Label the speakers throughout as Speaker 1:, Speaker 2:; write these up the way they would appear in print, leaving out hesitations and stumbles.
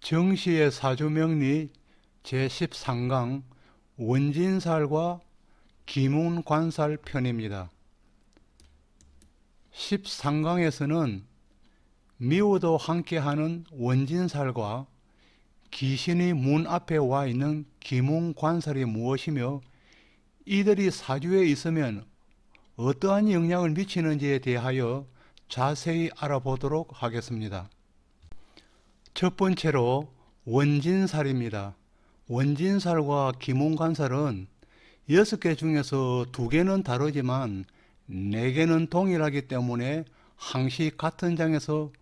Speaker 1: 정시의 사주명리 제13강 원진살과 기문관살 편입니다. 13강에서는 미우도 함께하는 원진살과 귀신이 문 앞에 와 있는 기문관살이 무엇이며 이들이 사주에 있으면 어떠한 영향을 미치는지에 대하여 자세히 알아보도록 하겠습니다. 첫 번째로 원진살입니다. 원진살과 기문관살은 6개 중에서 2개는 다르지만 4개는 동일하기 때문에 항시 같은 장에서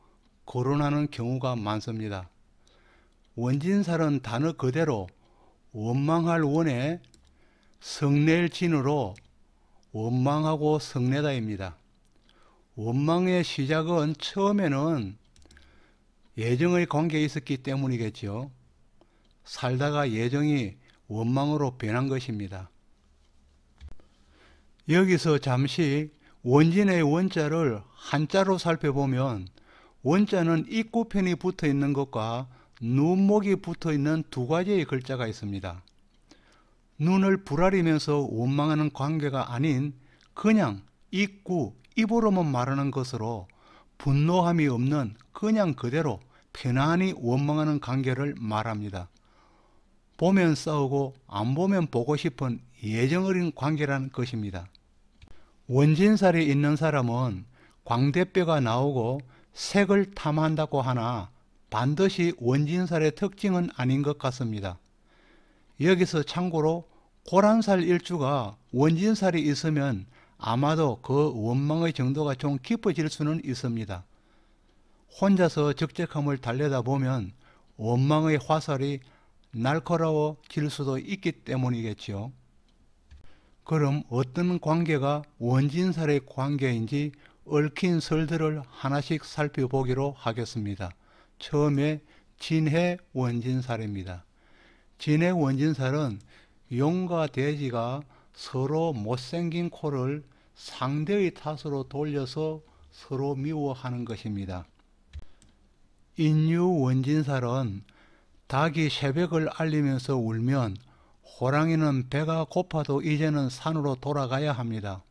Speaker 1: 거론하는 경우가 많습니다. 원진살은 단어 그대로 원망할 원에 성낼 진으로 원망하고 성내다입니다. 원망의 시작은 처음에는 예정의 관계에 있었기 때문이겠죠. 살다가 예정이 원망으로 변한 것입니다. 여기서 잠시 원진의 원자를 한자로 살펴보면 원자는 입구편이 붙어 있는 것과 눈목이 붙어 있는 2가지의 글자가 있습니다. 눈을 부라리면서 원망하는 관계가 아닌 그냥 입구, 입으로만 말하는 것으로 분노함이 없는 그냥 그대로 편안히 원망하는 관계를 말합니다. 보면 싸우고 안 보면 보고 싶은 예정 어린 관계라는 것입니다. 원진살이 있는 사람은 광대뼈가 나오고 색을 탐한다고 하나 반드시 원진살의 특징은 아닌 것 같습니다. 여기서 참고로 고란살 일주가 원진살이 있으면 아마도 그 원망의 정도가 좀 깊어질 수는 있습니다. 혼자서 적적함을 달래다보면 원망의 화살이 날카로워질 수도 있기 때문이겠지요. 그럼 어떤 관계가 원진살의 관계인지 얽힌 설들을 하나씩 살펴보기로 하겠습니다. 처음에 진해 원진살입니다. 진해 원진살은 용과 돼지가 서로 못생긴 코를 상대의 탓으로 돌려서 서로 미워하는 것입니다. 인유 원진살은 닭이 새벽을 알리면서 울면 호랑이는 배가 고파도 이제는 산으로 돌아가야 합니다.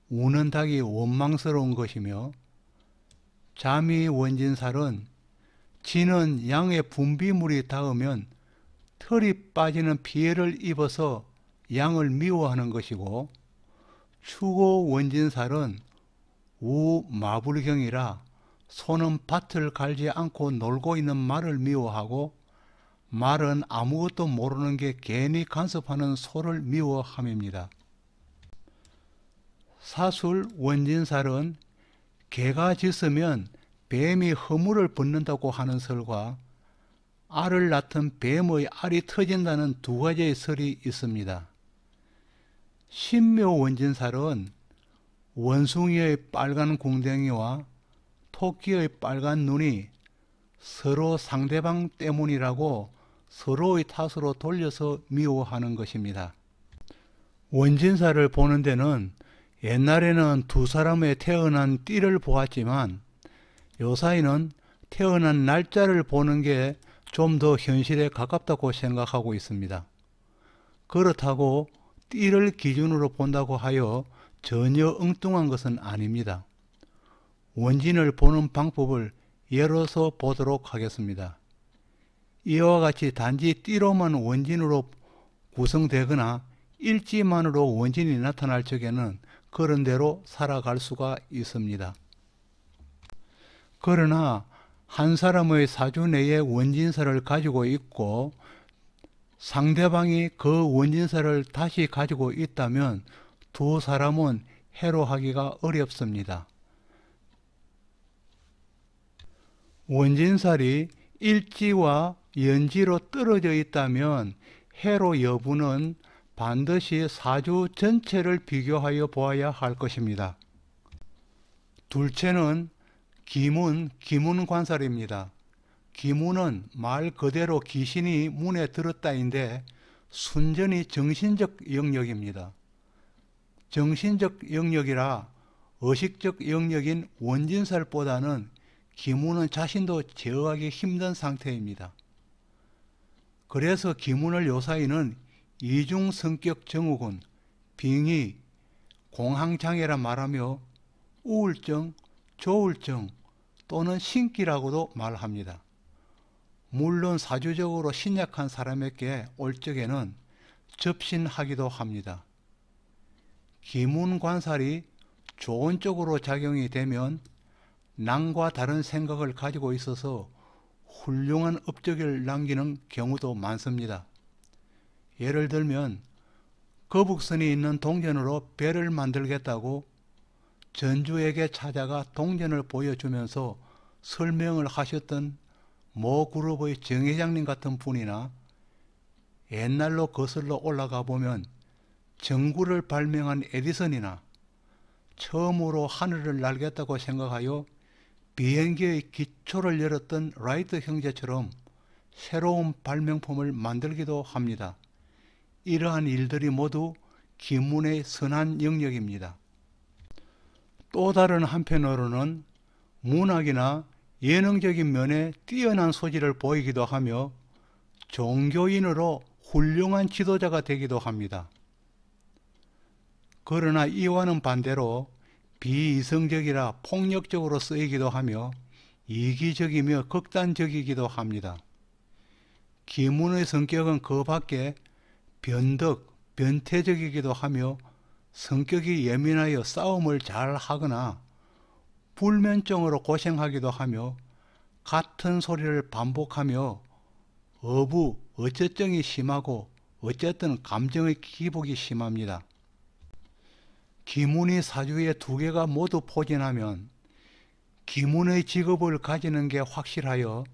Speaker 1: 우는 닭이 원망스러운 것이며, 자미 원진살은 쥐는 양의 분비물이 닿으면 털이 빠지는 피해를 입어서 양을 미워하는 것이고, 추고 원진살은 우마불경이라 소는 밭을 갈지 않고 놀고 있는 말을 미워하고 말은 아무것도 모르는 게 괜히 간섭하는 소를 미워함입니다. 사술 원진살은 개가 짖으면 뱀이 허물을 벗는다고 하는 설과 알을 낳던 뱀의 알이 터진다는 2가지의 설이 있습니다. 신묘 원진살은 원숭이의 빨간 궁뎅이와 토끼의 빨간 눈이 서로 상대방 때문이라고 서로의 탓으로 돌려서 미워하는 것입니다. 원진살을 보는 데는 옛날에는 2사람의 태어난 띠를 보았지만 요사이는 태어난 날짜를 보는 게 좀 더 현실에 가깝다고 생각하고 있습니다. 그렇다고 띠를 기준으로 본다고 하여 전혀 엉뚱한 것은 아닙니다. 원진을 보는 방법을 예로서 보도록 하겠습니다. 이와 같이 단지 띠로만 원진으로 구성되거나 일지만으로 원진이 나타날 적에는 그런 대로 살아갈 수가 있습니다. 그러나 한 사람의 사주 내에 원진살을 가지고 있고 상대방이 그 원진살을 다시 가지고 있다면 2 사람은 해로하기가 어렵습니다. 원진살이 일지와 연지로 떨어져 있다면 해로 여부는 반드시 사주 전체를 비교하여 보아야 할 것입니다. 둘째는 기문관살입니다. 기문은 말 그대로 귀신이 문에 들었다인데 순전히 정신적 영역입니다. 정신적 영역이라 의식적 영역인 원진살보다는 기문은 자신도 제어하기 힘든 상태입니다. 그래서 기문을 요사이는 이중성격 증후군, 빙의, 공황장애라 말하며 우울증, 조울증 또는 신기라고도 말합니다. 물론 사주적으로 신약한 사람에게 올 적에는 접신하기도 합니다. 기문 관살이 좋은 쪽으로 작용이 되면 남과 다른 생각을 가지고 있어서 훌륭한 업적을 남기는 경우도 많습니다. 예를 들면 거북선이 있는 동전으로 배를 만들겠다고 전주에게 찾아가 동전을 보여주면서 설명을 하셨던 모 그룹의 정 회장님 같은 분이나 옛날로 거슬러 올라가 보면 전구를 발명한 에디슨이나 처음으로 하늘을 날겠다고 생각하여 비행기의 기초를 열었던 라이트 형제처럼 새로운 발명품을 만들기도 합니다. 이러한 일들이 모두 기문의 선한 영역입니다. 또 다른 한편으로는 문학이나 예능적인 면에 뛰어난 소질을 보이기도 하며 종교인으로 훌륭한 지도자가 되기도 합니다. 그러나 이와는 반대로 비이성적이라 폭력적으로 쓰이기도 하며 이기적이며 극단적이기도 합니다. 기문의 성격은 그 밖에 변덕, 변태적이기도 하며 성격이 예민하여 싸움을 잘 하거나 불면증으로 고생하기도 하며 같은 소리를 반복하며 어부, 어쩌증이 심하고 어쨌든 감정의 기복이 심합니다. 기문이 사주에 두 개가 모두 포진하면 기문의 직업을 가지는 게 확실하여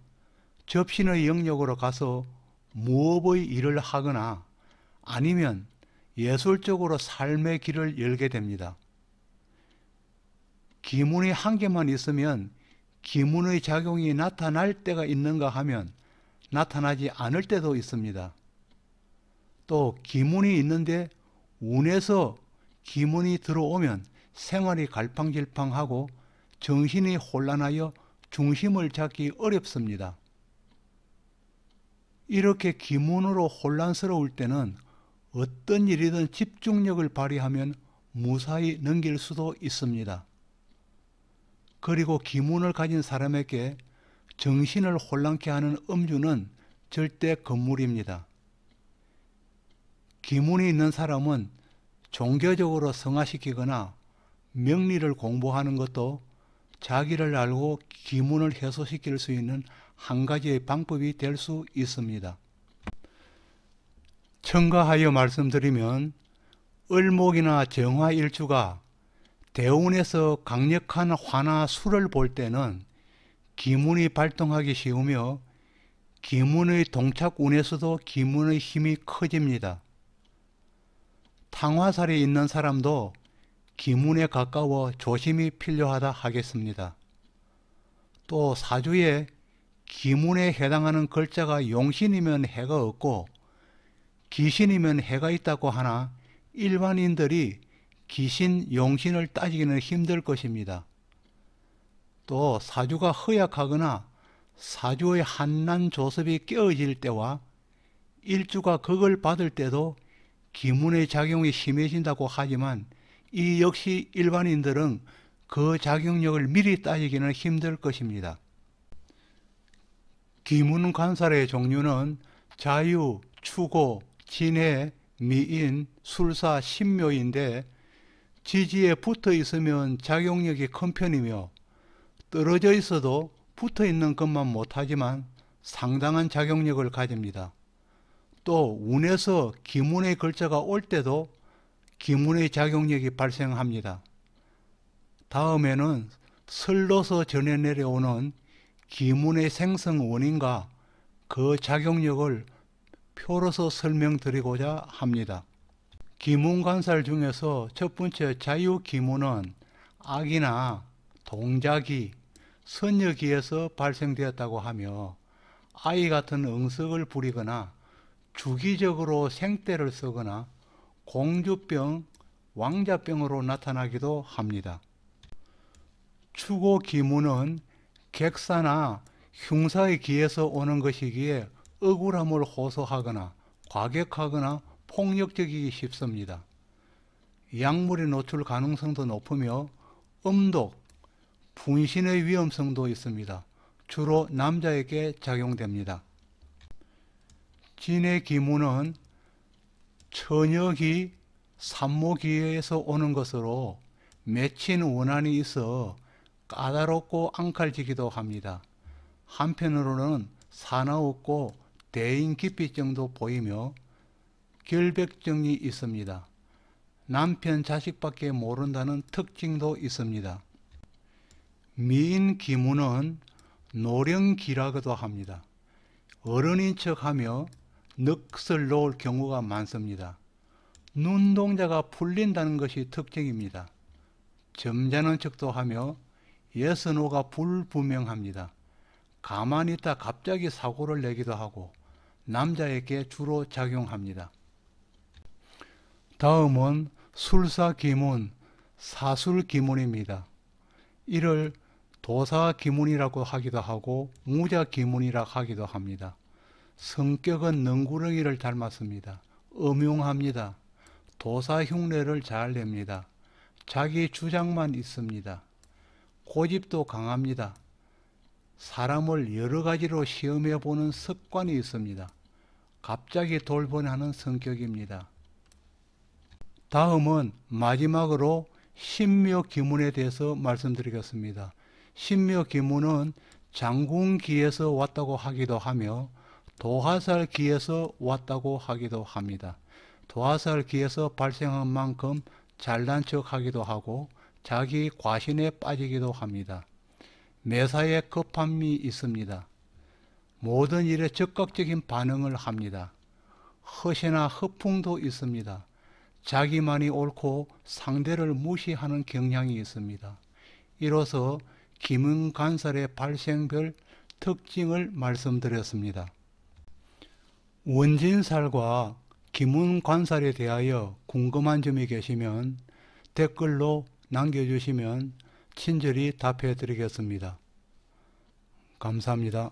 Speaker 1: 접신의 영역으로 가서 무업의 일을 하거나 아니면 예술적으로 삶의 길을 열게 됩니다. 기문이 한 개만 있으면 기문의 작용이 나타날 때가 있는가 하면 나타나지 않을 때도 있습니다. 또 기문이 있는데 운에서 기문이 들어오면 생활이 갈팡질팡하고 정신이 혼란하여 중심을 잡기 어렵습니다. 이렇게 기문으로 혼란스러울 때는 어떤 일이든 집중력을 발휘하면 무사히 넘길 수도 있습니다. 그리고 기문을 가진 사람에게 정신을 혼란케 하는 음주는 절대 금물입니다. 기문이 있는 사람은 종교적으로 성화시키거나 명리를 공부하는 것도 자기를 알고 기문을 해소시킬 수 있는 한 가지의 방법이 될 수 있습니다. 첨가하여 말씀드리면 을목이나 정화일주가 대운에서 강력한 화나 수를 볼 때는 기문이 발동하기 쉬우며 기문의 동착운에서도 기문의 힘이 커집니다. 탕화살이 있는 사람도 기문에 가까워 조심이 필요하다 하겠습니다. 또 사주에 기문에 해당하는 글자가 용신이면 해가 없고 기신이면 해가 있다고 하나 일반인들이 기신, 용신을 따지기는 힘들 것입니다. 또 사주가 허약하거나 사주의 한난 조섭이 깨어질 때와 일주가 극을 받을 때도 기문의 작용이 심해진다고 하지만 이 역시 일반인들은 그 작용력을 미리 따지기는 힘들 것입니다. 기문 관살의 종류는 자유, 추고, 진해, 미인, 술사, 신묘인데 지지에 붙어 있으면 작용력이 큰 편이며 떨어져 있어도 붙어 있는 것만 못하지만 상당한 작용력을 가집니다. 또 운에서 기문의 글자가 올 때도 기문의 작용력이 발생합니다. 다음에는 설로서 전해 내려오는 기문의 생성 원인과 그 작용력을 표로서 설명드리고자 합니다. 기문관살 중에서 첫 번째 자유기문은 악이나 동자기, 선여기에서 발생되었다고 하며 아이 같은 응석을 부리거나 주기적으로 생떼를 쓰거나 공주병, 왕자병으로 나타나기도 합니다. 추고기문은 객사나 흉사의 기에서 오는 것이기에 억울함을 호소하거나 과격하거나 폭력적이기 쉽습니다. 약물에 노출 가능성도 높으며 음독, 분신의 위험성도 있습니다. 주로 남자에게 작용됩니다. 진의 기문은 처녀기, 산모기에서 오는 것으로 맺힌 원한이 있어 까다롭고 앙칼지기도 합니다. 한편으로는 사나웠고 대인기피증도 보이며 결백증이 있습니다. 남편 자식밖에 모른다는 특징도 있습니다. 미인 기문은 노령기라고도 합니다. 어른인 척하며 넋을 놓을 경우가 많습니다. 눈동자가 풀린다는 것이 특징입니다. 점잖은 척도 하며 예스노가 불분명합니다. 가만히 있다 갑자기 사고를 내기도 하고 남자에게 주로 작용합니다. 다음은 술사기문, 사술기문입니다. 이를 도사기문이라고 하기도 하고 무자기문이라 하기도 합니다. 성격은 능구렁이를 닮았습니다. 음흉합니다. 도사 흉내를 잘 냅니다. 자기 주장만 있습니다. 고집도 강합니다. 사람을 여러 가지로 시험해 보는 습관이 있습니다. 갑자기 돌변하는 성격입니다. 다음은 마지막으로 신묘기문에 대해서 말씀드리겠습니다. 신묘기문은 장군기에서 왔다고 하기도 하며 도화살기에서 왔다고 하기도 합니다. 도화살기에서 발생한 만큼 잘난 척하기도 하고 자기 과신에 빠지기도 합니다. 매사에 급함이 있습니다. 모든 일에 적극적인 반응을 합니다. 허세나 허풍도 있습니다. 자기만이 옳고 상대를 무시하는 경향이 있습니다. 이로써 기문간살의 발생별 특징을 말씀드렸습니다. 원진살과 기문관살에 대하여 궁금한 점이 계시면 댓글로 남겨주시면 친절히 답해 드리겠습니다. 감사합니다.